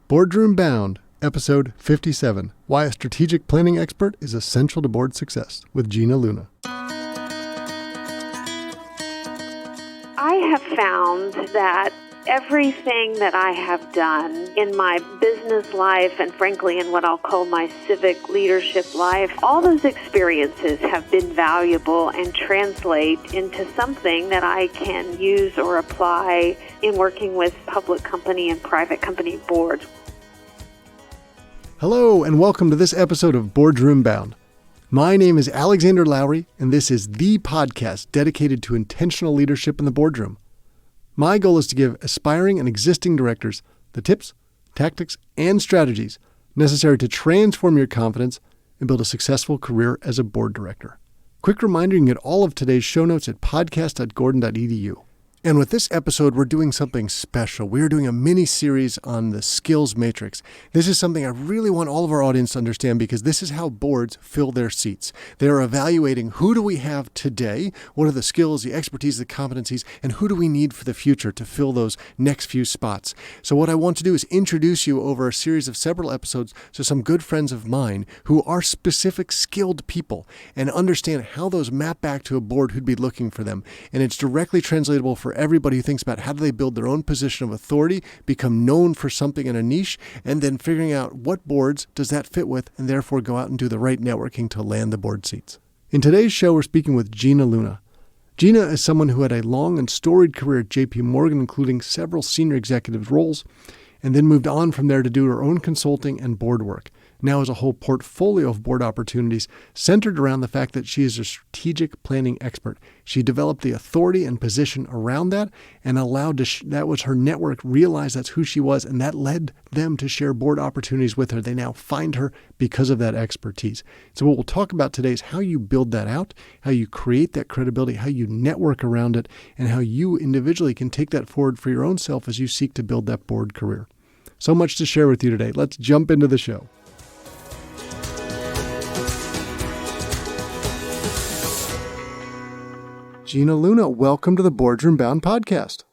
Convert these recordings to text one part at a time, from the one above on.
Boardroom Bound, Episode 57, Why a Strategic Planning Expert is Essential to Board Success, with Gina Luna. I have found that everything that I have done in my business life and frankly in what I'll call my civic leadership life, all those experiences have been valuable and translate into something that I can use or apply in working with public company and private company boards. Hello, and welcome to this episode of Boardroom Bound. My name is Alexander Lowry, and this is the podcast dedicated to intentional leadership in the boardroom. My goal is to give aspiring and existing directors the tips, tactics, and strategies necessary to transform your confidence and build a successful career as a board director. Quick reminder, you can get all of today's show notes at podcast.gordon.edu. And with this episode, we're doing something special. We're doing a mini-series on the skills matrix. This is something I really want all of our audience to understand because this is how boards fill their seats. They're evaluating who do we have today, what are the skills, the expertise, the competencies, and who do we need for the future to fill those next few spots. So what I want to do is introduce you over a series of several episodes to some good friends of mine who are specific skilled people and understand how those map back to a board who'd be looking for them. And it's directly translatable for everybody who thinks about how do they build their own position of authority, become known for something in a niche, and then figuring out what boards does that fit with, and therefore go out and do the right networking to land the board seats. In today's show, we're speaking with Gina Luna. Gina is someone who had a long and storied career at JP Morgan, including several senior executive roles, and then moved on from there to do her own consulting and board work. Now has a whole portfolio of board opportunities centered around the fact that she is a strategic planning expert. She developed the authority and position around that and allowed that was her network realize that's who she was, and that led them to share board opportunities with her. They now find her because of that expertise. So what we'll talk about today is how you build that out, how you create that credibility, how you network around it, and how you individually can take that forward for your own self as you seek to build that board career. So much to share with you today. Let's jump into the show. Gina Luna, welcome to the Boardroom Bound podcast.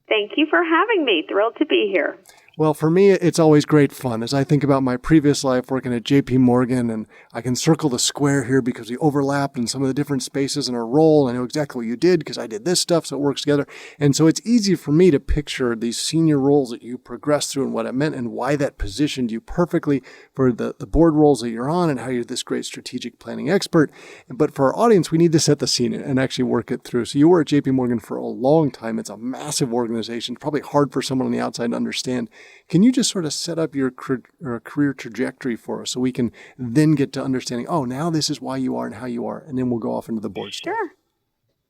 Thank you for having me. Thrilled to be here. Well, for me, it's always great fun. As I think about my previous life working at JP Morgan, and I can circle the square here because we overlapped in some of the different spaces in our role. I know exactly what you did because I did this stuff, so it works together. And so it's easy for me to picture these senior roles that you progressed through and what it meant and why that positioned you perfectly for the board roles that you're on and how you're this great strategic planning expert. But for our audience, we need to set the scene and actually work it through. So you were at JP Morgan for a long time. It's a massive organization. It's probably hard for someone on the outside to understand. Can you just sort of set up your career trajectory for us so we can then get to understanding, oh, now this is why you are and how you are, and then we'll go off into the board stuff. Sure.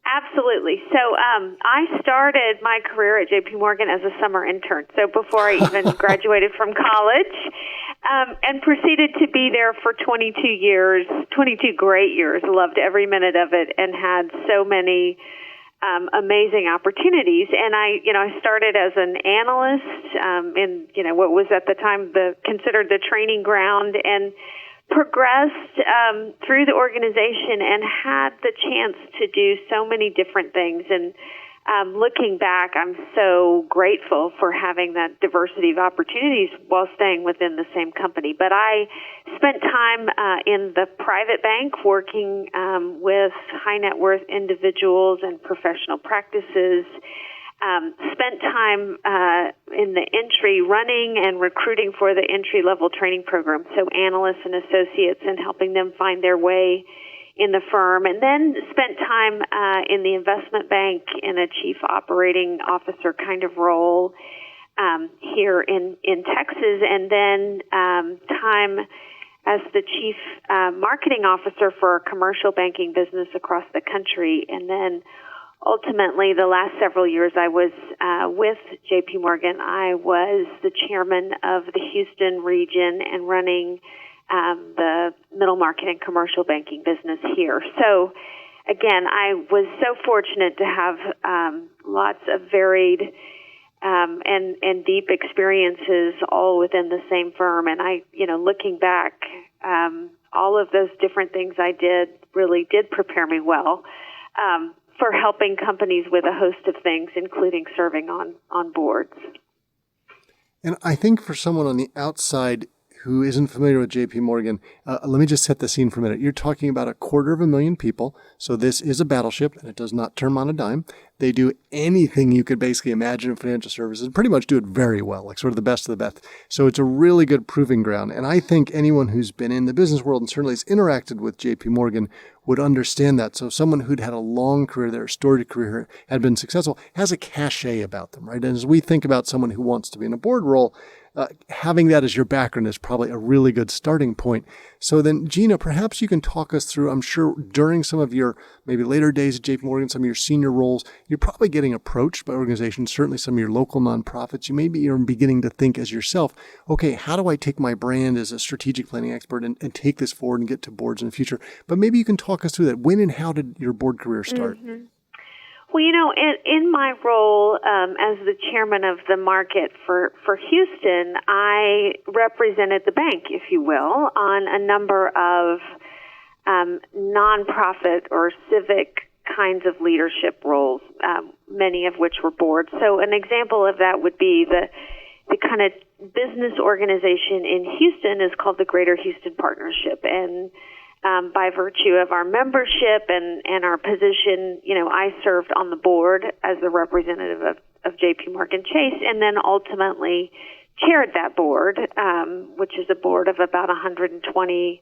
Absolutely. So I started my career at JP Morgan as a summer intern, so before I even graduated from college, and proceeded to be there for 22 years, 22 great years. Loved every minute of it and had so many amazing opportunities. And I started as an analyst in, what was at the time considered the training ground, and progressed through the organization and had the chance to do so many different things. And looking back, I'm so grateful for having that diversity of opportunities while staying within the same company. But I spent time in the private bank working with high net worth individuals and professional practices. Spent time in the entry running and recruiting for the entry-level training program, so analysts and associates, and helping them find their way in the firm, and then spent time in the investment bank in a chief operating officer kind of role here in Texas, and then time as the chief marketing officer for a commercial banking business across the country. And then ultimately, the last several years I was with JP Morgan, I was the chairman of the Houston region and running the middle market and commercial banking business here. So, again, I was so fortunate to have lots of varied and deep experiences all within the same firm. And I, looking back, all of those different things I did really did prepare me well for helping companies with a host of things, including serving on boards. And I think for someone on the outside who isn't familiar with JP Morgan, let me just set the scene for a minute. You're talking about 250,000 people. So this is a battleship and it does not turn on a dime. They do anything you could basically imagine in financial services and pretty much do it very well, like sort of the best of the best. So it's a really good proving ground. And I think anyone who's been in the business world and certainly has interacted with JP Morgan would understand that. So someone who'd had a long career there, storied career, had been successful, has a cachet about them, right? And as we think about someone who wants to be in a board role, having that as your background is probably a really good starting point. So then, Gina, perhaps you can talk us through, I'm sure during some of your maybe later days at JP Morgan, some of your senior roles, you're probably getting approached by organizations, certainly some of your local nonprofits. You maybe are beginning to think as yourself, okay, how do I take my brand as a strategic planning expert and take this forward and get to boards in the future? But maybe you can talk us through that. When and how did your board career start? Mm-hmm. Well, in my role as the chairman of the market for Houston, I represented the bank, if you will, on a number of nonprofit or civic kinds of leadership roles, many of which were boards. So an example of that would be the kind of business organization in Houston is called the Greater Houston Partnership, and by virtue of our membership and our position, I served on the board as the representative of JP Morgan Chase, and then ultimately chaired that board, which is a board of about 120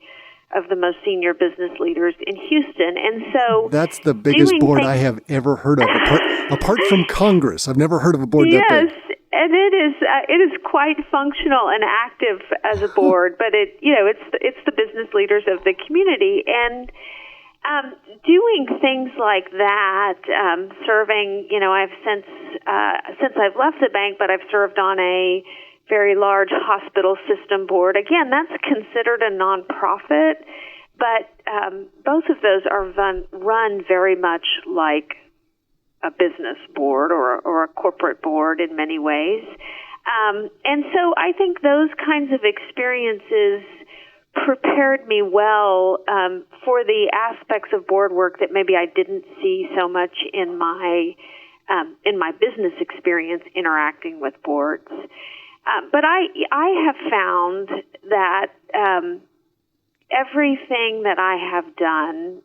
of the most senior business leaders in Houston. And so that's the biggest board I have ever heard of, apart from Congress. I've never heard of a board that big. Yes. And it is quite functional and active as a board, but it's the business leaders of the community, and doing things like that, serving. I've since I've left the bank, but I've served on a very large hospital system board. Again, that's considered a nonprofit, but both of those are run very much like a business board or a corporate board in many ways. And so I think those kinds of experiences prepared me well for the aspects of board work that maybe I didn't see so much in my business experience interacting with boards. But I have found that everything that I have done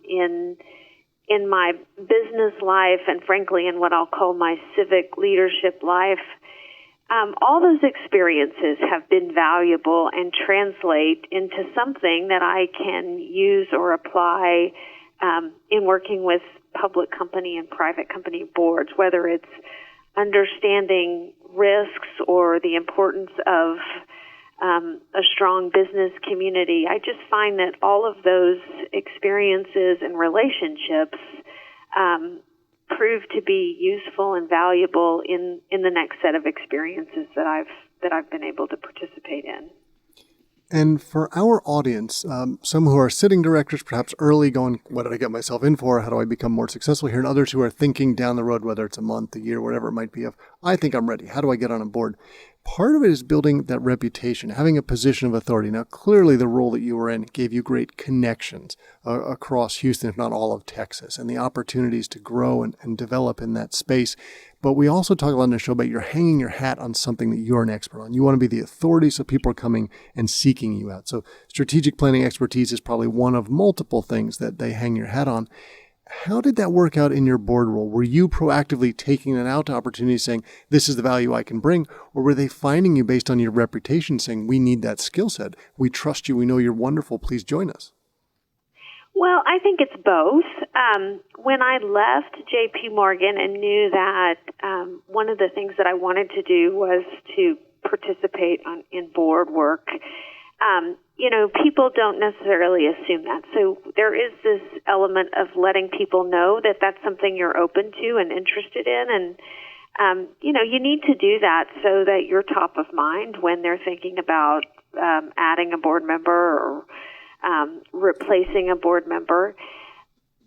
in my business life and frankly in what I'll call my civic leadership life, all those experiences have been valuable and translate into something that I can use or apply in working with public company and private company boards, whether it's understanding risks or the importance of a strong business community. I just find that all of those experiences and relationships prove to be useful and valuable in the next set of experiences that I've been able to participate in. And for our audience, some who are sitting directors, perhaps early going, what did I get myself in for? How do I become more successful here? And others who are thinking down the road, whether it's a month, a year, whatever it might be, of, I think I'm ready. How do I get on a board? Part of it is building that reputation, having a position of authority. Now, clearly the role that you were in gave you great connections across Houston, if not all of Texas, and the opportunities to grow and develop in that space. But we also talk a lot in the show about you're hanging your hat on something that you're an expert on. You want to be the authority, so people are coming and seeking you out. So strategic planning expertise is probably one of multiple things that they hang your hat on. How did that work out in your board role? Were you proactively taking that out to opportunities saying, this is the value I can bring? Or were they finding you based on your reputation saying, we need that skill set. We trust you. We know you're wonderful. Please join us. Well, I think it's both. When I left JP Morgan and knew that one of the things that I wanted to do was to participate in board work, people don't necessarily assume that. So there is this element of letting people know that that's something you're open to and interested in. And, you need to do that so that you're top of mind when they're thinking about adding a board member or replacing a board member.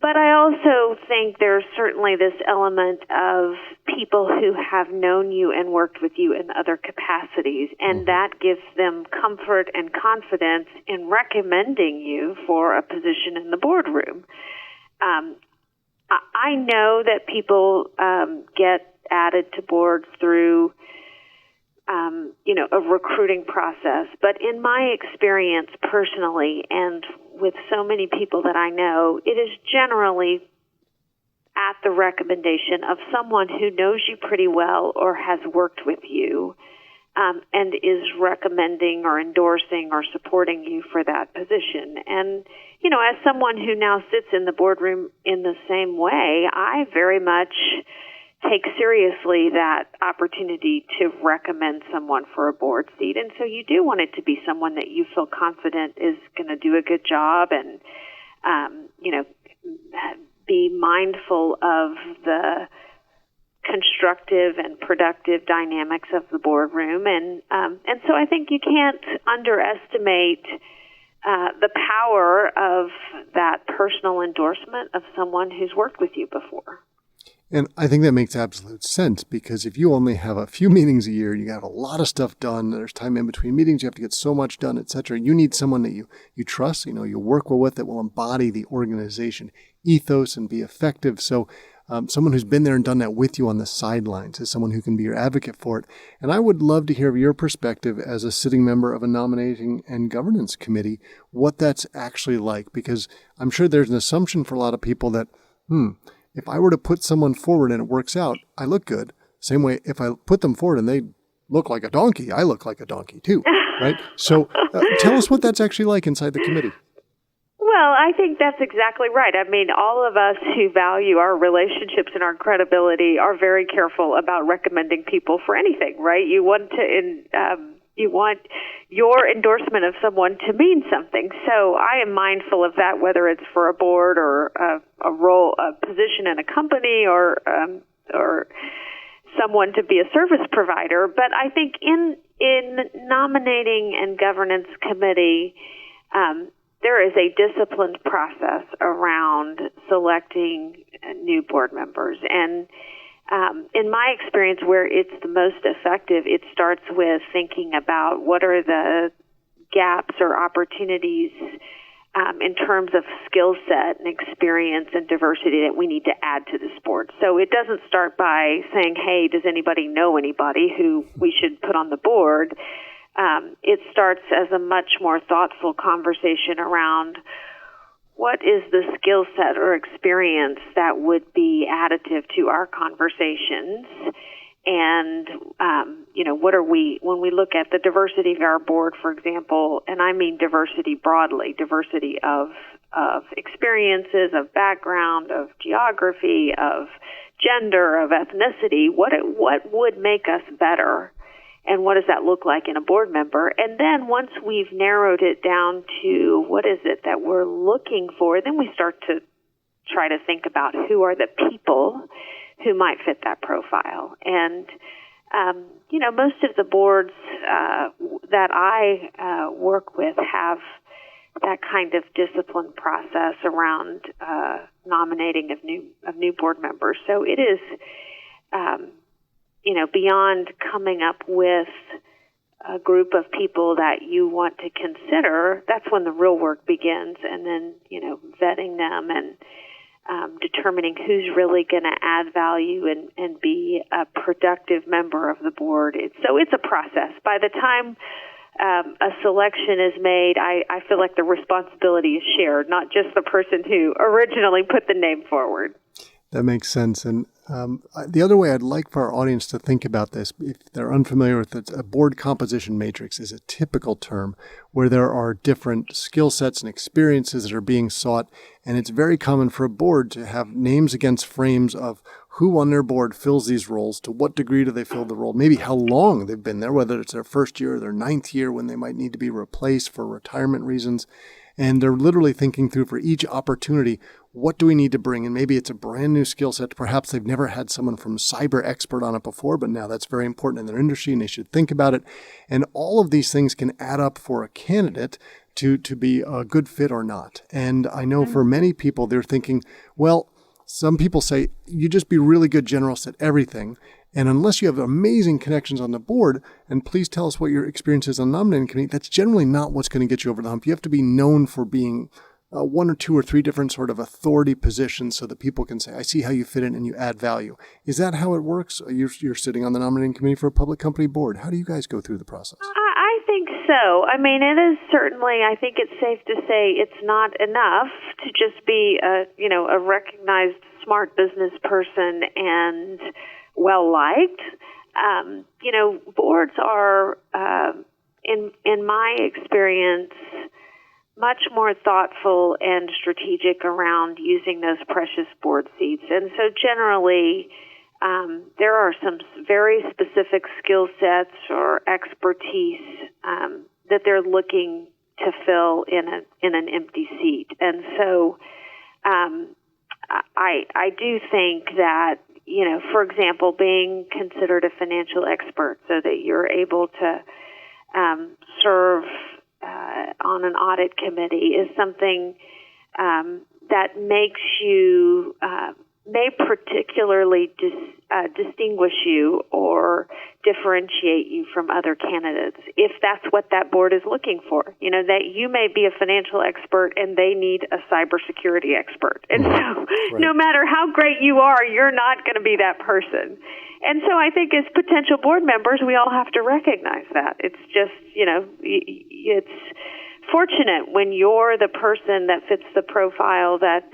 But I also think there's certainly this element of people who have known you and worked with you in other capacities, and that gives them comfort and confidence in recommending you for a position in the boardroom. I know that people get added to boards through a recruiting process. But in my experience personally, and with so many people that I know, it is generally at the recommendation of someone who knows you pretty well or has worked with you, and is recommending or endorsing or supporting you for that position. And, as someone who now sits in the boardroom in the same way, I very much take seriously that opportunity to recommend someone for a board seat. And so you do want it to be someone that you feel confident is going to do a good job and, be mindful of the constructive and productive dynamics of the boardroom. And so I think you can't underestimate the power of that personal endorsement of someone who's worked with you before. And I think that makes absolute sense, because if you only have a few meetings a year, you have a lot of stuff done, there's time in between meetings, you have to get so much done, etc. You need someone that you trust, you work well with, that will embody the organization ethos and be effective. So someone who's been there and done that with you on the sidelines is someone who can be your advocate for it. And I would love to hear your perspective as a sitting member of a nominating and governance committee, what that's actually like, because I'm sure there's an assumption for a lot of people that, if I were to put someone forward and it works out, I look good. Same way, if I put them forward and they look like a donkey, I look like a donkey too, right? So tell us what that's actually like inside the committee. Well, I think that's exactly right. I mean, all of us who value our relationships and our credibility are very careful about recommending people for anything, right? You want your endorsement of someone to mean something. So I am mindful of that, whether it's for a board or a position in a company or someone to be a service provider. But I think in nominating and governance committee, there is a disciplined process around selecting new board members. And in my experience, where it's the most effective, it starts with thinking about what are the gaps or opportunities in terms of skill set and experience and diversity that we need to add to this board. So it doesn't start by saying, hey, does anybody know anybody who we should put on the board? It starts as a much more thoughtful conversation around what is the skill set or experience that would be additive to our conversations, and what are we, when we look at the diversity of our board, for example, and I mean diversity broadly, diversity of experiences, of background, of geography, of gender, of ethnicity, what would make us better? And what does that look like in a board member? And then once we've narrowed it down to what is it that we're looking for, then we start to try to think about who are the people who might fit that profile. And, most of the boards that I work with have that kind of disciplined process around nominating of new board members. So it is beyond coming up with a group of people that you want to consider, that's when the real work begins, and then, vetting them and determining who's really going to add value and be a productive member of the board. So it's a process. By the time a selection is made, I feel like the responsibility is shared, not just the person who originally put the name forward. That makes sense. And the other way I'd like for our audience to think about this, if they're unfamiliar with it, a board composition matrix is a typical term where there are different skill sets and experiences that are being sought. And it's very common for a board to have names against frames of who on their board fills these roles, to what degree do they fill the role, maybe how long they've been there, whether it's their first year or their ninth year when they might need to be replaced for retirement reasons. And they're literally thinking through for each opportunity, what do we need to bring? And maybe it's a brand new skill set. Perhaps they've never had someone from cyber expert on it before, but now that's very important in their industry and they should think about it. And all of these things can add up for a candidate to be a good fit or not. And I know for many people, they're thinking, well, some people say, you just be really good generalist at everything. And unless you have amazing connections on the board, and please tell us what your experience is on the nominating committee, that's generally not what's going to get you over the hump. You have to be known for being one or two or three different sort of authority positions so that people can say, I see how you fit in and you add value. Is that how it works? You're sitting on the nominating committee for a public company board. How do you guys go through the process? I think so. I mean, it is certainly, I think it's safe to say it's not enough to just be a recognized smart business person and well-liked. Boards are, in my experience, much more thoughtful and strategic around using those precious board seats. And so generally, there are some very specific skill sets or expertise that they're looking to fill in an empty seat. And so I do think that, for example, being considered a financial expert so that you're able to serve on an audit committee is something that makes you, may particularly distinguish you or differentiate you from other candidates if that's what that board is looking for. That you may be a financial expert and they need a cybersecurity expert. And so no matter how great you are, you're not going to be that person. And so I think as potential board members, we all have to recognize that. It's just, it's fortunate when you're the person that fits the profile that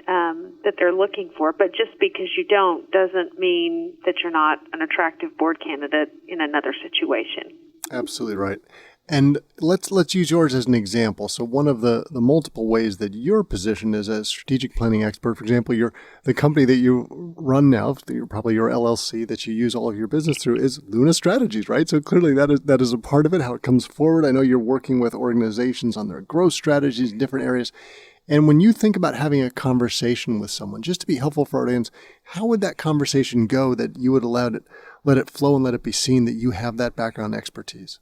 they're looking for. But just because you don't doesn't mean that you're not an attractive board candidate in another situation. Absolutely right. And let's use yours as an example. So one of the multiple ways that you're positioned as a strategic planning expert, for example, the company that you run now, probably your LLC that you use all of your business through is Luna Strategies, right? So clearly that is a part of it, how it comes forward. I know you're working with organizations on their growth strategies in different areas. And when you think about having a conversation with someone, just to be helpful for our audience, how would that conversation go that you would let it flow and let it be seen that you have that background expertise?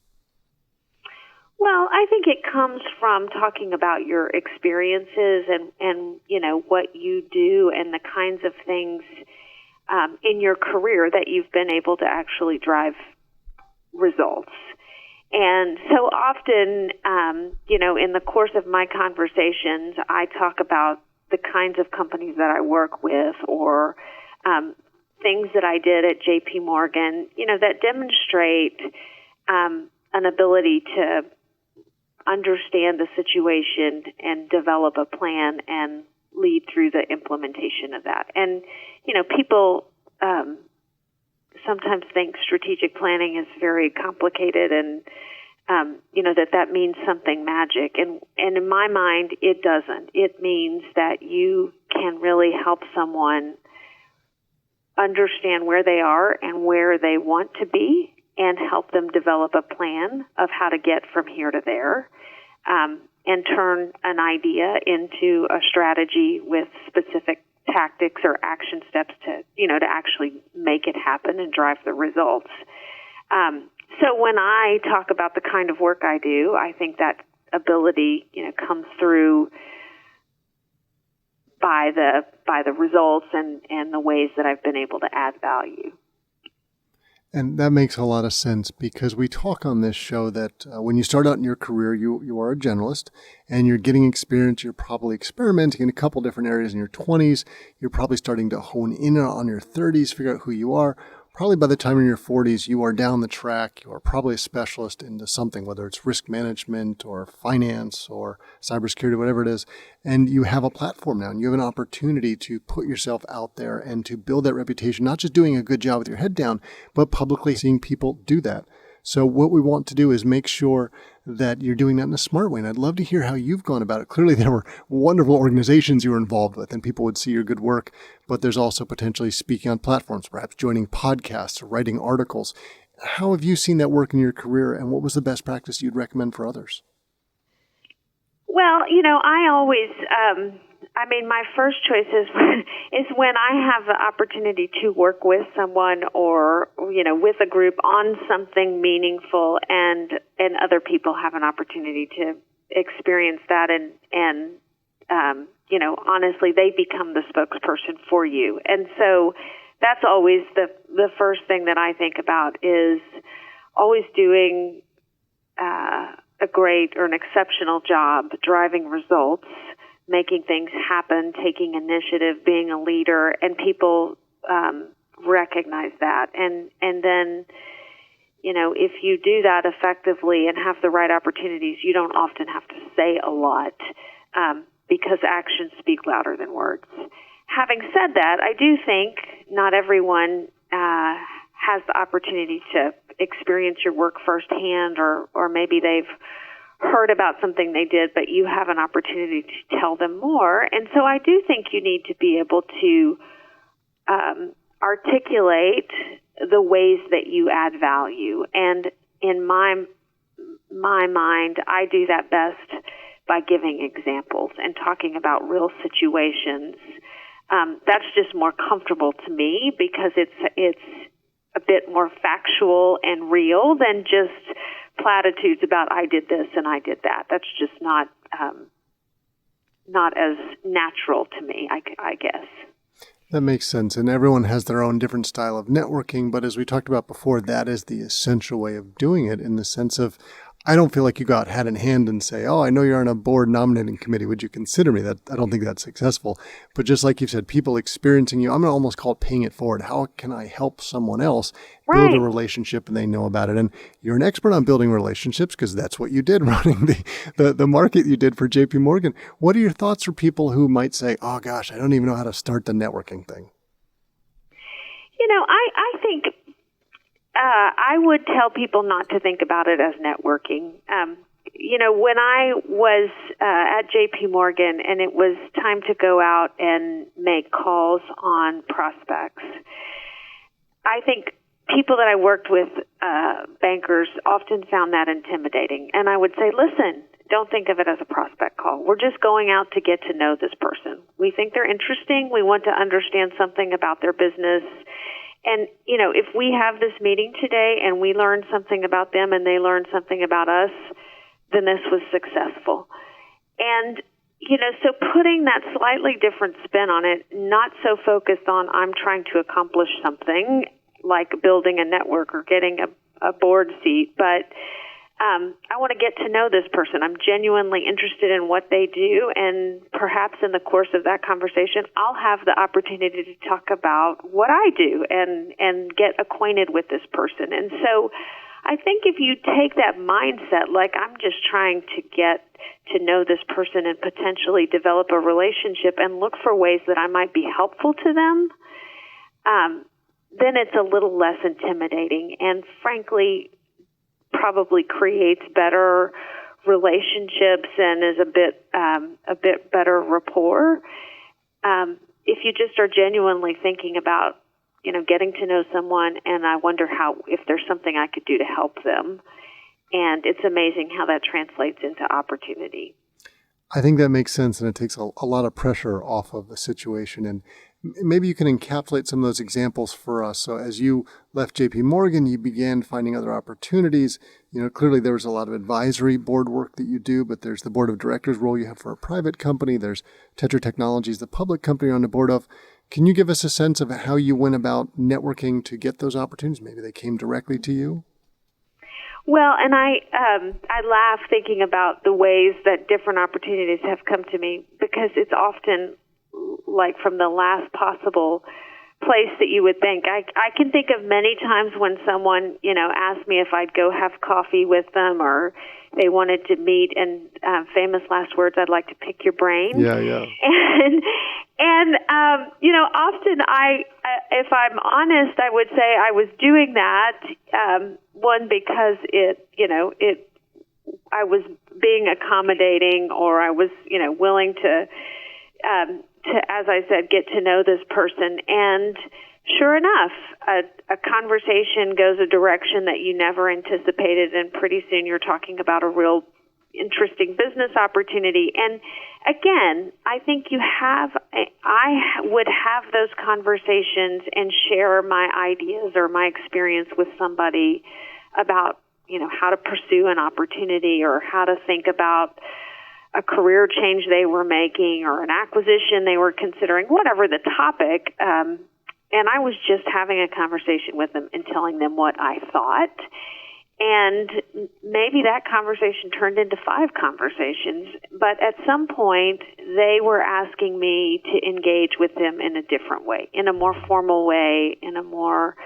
Well, I think it comes from talking about your experiences and what you do and the kinds of things in your career that you've been able to actually drive results. And so often, in the course of my conversations, I talk about the kinds of companies that I work with or things that I did at JP Morgan, that demonstrate an ability to understand the situation and develop a plan and lead through the implementation of that. And, people sometimes think strategic planning is very complicated and, that means something magic. And in my mind, it doesn't. It means that you can really help someone understand where they are and where they want to be and help them develop a plan of how to get from here to there, and turn an idea into a strategy with specific tactics or action steps to actually make it happen and drive the results. So when I talk about the kind of work I do, I think that ability, comes through by the results and the ways that I've been able to add value. And that makes a lot of sense because we talk on this show that when you start out in your career, you are a generalist and you're getting experience. You're probably experimenting in a couple different areas in your 20s. You're probably starting to hone in on your 30s, figure out who you are. Probably by the time you're in your 40s, you are down the track. You are probably a specialist into something, whether it's risk management or finance or cybersecurity, whatever it is. And you have a platform now and you have an opportunity to put yourself out there and to build that reputation, not just doing a good job with your head down, but publicly seeing people do that. So what we want to do is make sure that you're doing that in a smart way. And I'd love to hear how you've gone about it. Clearly, there were wonderful organizations you were involved with and people would see your good work, but there's also potentially speaking on platforms, perhaps joining podcasts or writing articles. How have you seen that work in your career and what was the best practice you'd recommend for others? Well, I always, my first choice is when I have the opportunity to work with someone or, with a group on something meaningful and other people have an opportunity to experience that and honestly, they become the spokesperson for you. And so that's always the first thing that I think about is always doing a great or an exceptional job driving results making things happen, taking initiative, being a leader, and people recognize that. And then, if you do that effectively and have the right opportunities, you don't often have to say a lot because actions speak louder than words. Having said that, I do think not everyone has the opportunity to experience your work firsthand, or maybe they've heard about something they did, but you have an opportunity to tell them more. And so I do think you need to be able to articulate the ways that you add value. And in my mind, I do that best by giving examples and talking about real situations. That's just more comfortable to me because it's a bit more factual and real than just platitudes about I did this and I did that. That's just not as natural to me, I guess. That makes sense. And everyone has their own different style of networking. But as we talked about before, that is the essential way of doing it, in the sense of, I don't feel like you go out hat in hand and say, oh, I know you're on a board nominating committee. Would you consider me? That I don't think that's successful. But just like you said, people experiencing you, I'm going to almost call it paying it forward. How can I help someone else build a relationship and they know about it? And you're an expert on building relationships because that's what you did running the market you did for JP Morgan. What are your thoughts for people who might say, oh, gosh, I don't even know how to start the networking thing? I think I would tell people not to think about it as networking. When I was at JP Morgan and it was time to go out and make calls on prospects, I think people that I worked with, bankers, often found that intimidating. And I would say, listen, don't think of it as a prospect call. We're just going out to get to know this person. We think they're interesting. We want to understand something about their business. And, if we have this meeting today and we learn something about them and they learn something about us, then this was successful. And, so putting that slightly different spin on it, not so focused on I'm trying to accomplish something like building a network or getting a board seat, but I want to get to know this person. I'm genuinely interested in what they do, and perhaps in the course of that conversation, I'll have the opportunity to talk about what I do and get acquainted with this person. And so I think if you take that mindset, like I'm just trying to get to know this person and potentially develop a relationship and look for ways that I might be helpful to them, then it's a little less intimidating and, frankly, probably creates better relationships and is a bit better rapport. If you just are genuinely thinking about, getting to know someone, and I wonder if there's something I could do to help them. And it's amazing how that translates into opportunity. I think that makes sense, and it takes a lot of pressure off of the situation. And maybe you can encapsulate some of those examples for us. So as you left JP Morgan, you began finding other opportunities. Clearly there was a lot of advisory board work that you do, but there's the board of directors role you have for a private company. There's Tetra Technologies, the public company you're on the board of. Can you give us a sense of how you went about networking to get those opportunities? Maybe they came directly to you? Well, and I laugh thinking about the ways that different opportunities have come to me, because it's often like from the last possible place that you would think. I can think of many times when someone, asked me if I'd go have coffee with them, or they wanted to meet, and famous last words, I'd like to pick your brain. Yeah. And often if I'm honest, I would say I was doing that, one, because I was being accommodating, or I was, willing to, as I said, get to know this person. And sure enough, a conversation goes a direction that you never anticipated, and pretty soon you're talking about a real interesting business opportunity. And again, I think I would have those conversations and share my ideas or my experience with somebody about, how to pursue an opportunity, or how to think about a career change they were making, or an acquisition they were considering, whatever the topic. And I was just having a conversation with them and telling them what I thought. And maybe that conversation turned into 5 conversations. But at some point, they were asking me to engage with them in a different way, in a more formal way, in a more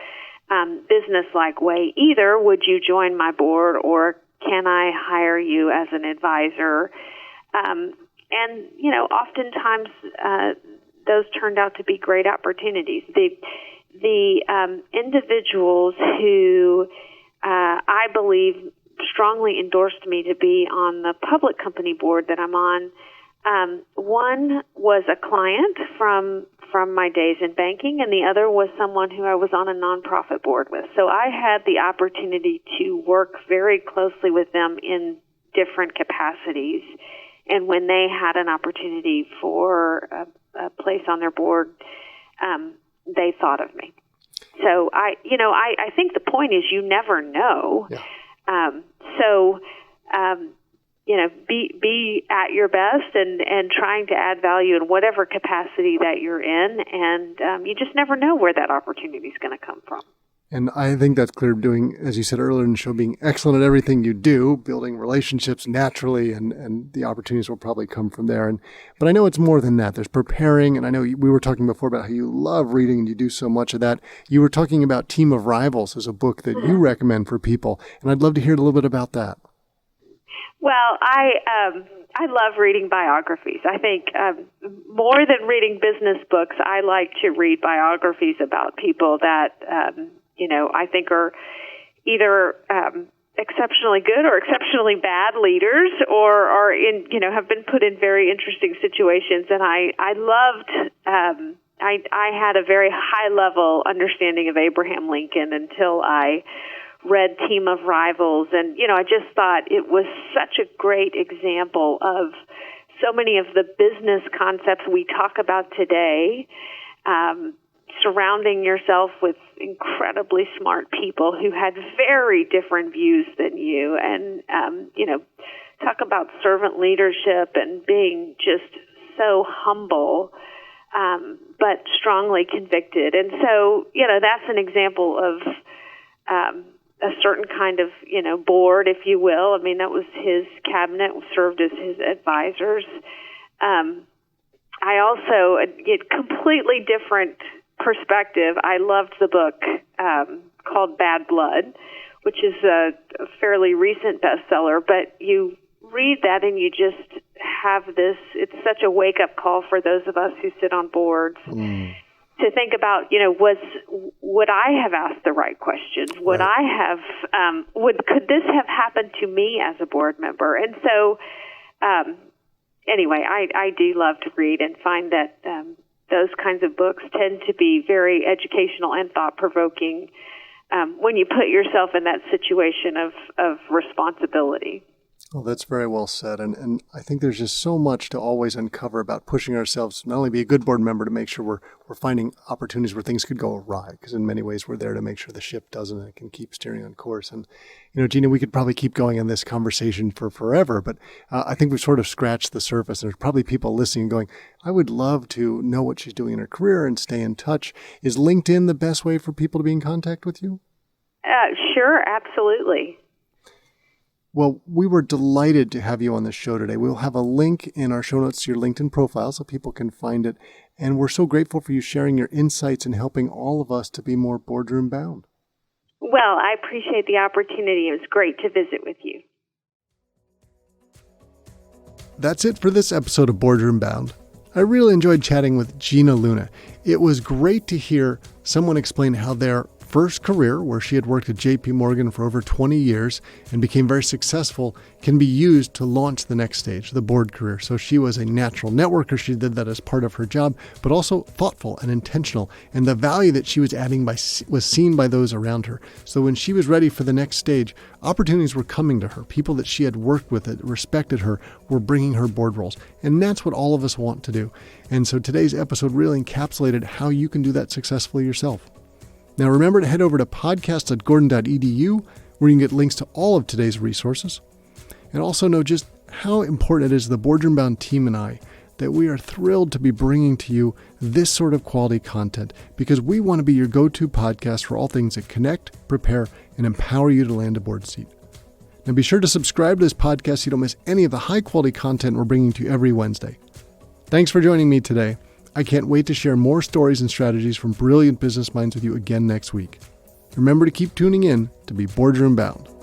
business-like way. Either would you join my board, or can I hire you as an advisor? And, oftentimes those turned out to be great opportunities. The individuals who I believe strongly endorsed me to be on the public company board that I'm on, one was a client from my days in banking, and the other was someone who I was on a nonprofit board with. So I had the opportunity to work very closely with them in different capacities. And when they had an opportunity for a place on their board, they thought of me. So I think the point is you never know. Yeah. Be at your best and trying to add value in whatever capacity that you're in, and you just never know where that opportunity is going to come from. And I think that's clear, doing, as you said earlier in the show, being excellent at everything you do, building relationships naturally, and the opportunities will probably come from there. But I know it's more than that. There's preparing, and I know we were talking before about how you love reading and you do so much of that. You were talking about Team of Rivals as a book that you recommend for people, and I'd love to hear a little bit about that. Well, I love reading biographies. I think more than reading business books, I like to read biographies about people that I think are either exceptionally good or exceptionally bad leaders, or are in have been put in very interesting situations. And I loved. I had a very high level understanding of Abraham Lincoln until I read Team of Rivals, and I just thought it was such a great example of so many of the business concepts we talk about today. Surrounding yourself with incredibly smart people who had very different views than you, and talk about servant leadership and being just so humble, but strongly convicted. And so that's an example of a certain kind of board, if you will. I mean, that was his cabinet, served as his advisors. I also get completely different perspective. I loved the book called Bad Blood, which is a fairly recent bestseller, but you read that and you just have this, it's such a wake-up call for those of us who sit on boards to think about, would I have asked the right questions? Would I have, could this have happened to me as a board member? And so, anyway, I do love to read and find that those kinds of books tend to be very educational and thought-provoking when you put yourself in that situation of responsibility. Well, that's very well said. And I think there's just so much to always uncover about pushing ourselves to not only be a good board member, to make sure we're finding opportunities where things could go awry, because in many ways we're there to make sure the ship doesn't and it can keep steering on course. And, Gina, we could probably keep going in this conversation for forever, but I think we've sort of scratched the surface. There's probably people listening and going, I would love to know what she's doing in her career and stay in touch. Is LinkedIn the best way for people to be in contact with you? Sure, absolutely. Well, we were delighted to have you on the show today. We'll have a link in our show notes to your LinkedIn profile so people can find it. And we're so grateful for you sharing your insights and helping all of us to be more boardroom bound. Well, I appreciate the opportunity. It was great to visit with you. That's it for this episode of Boardroom Bound. I really enjoyed chatting with Gina Luna. It was great to hear someone explain how their first career, where she had worked at JP Morgan for over 20 years and became very successful, can be used to launch the next stage, the board career. So she was a natural networker. She did that as part of her job, but also thoughtful and intentional. And the value that she was adding was seen by those around her. So when she was ready for the next stage, opportunities were coming to her. People that she had worked with that respected her were bringing her board roles. And that's what all of us want to do. And so today's episode really encapsulated how you can do that successfully yourself. Now remember to head over to podcast.gordon.edu, where you can get links to all of today's resources. And also know just how important it is the Boardroom Bound team and I that we are thrilled to be bringing to you this sort of quality content because we want to be your go-to podcast for all things that connect, prepare, and empower you to land a board seat. Now be sure to subscribe to this podcast so you don't miss any of the high-quality content we're bringing to you every Wednesday. Thanks for joining me today. I can't wait to share more stories and strategies from brilliant business minds with you again next week. Remember to keep tuning in to be Boardroom Bound.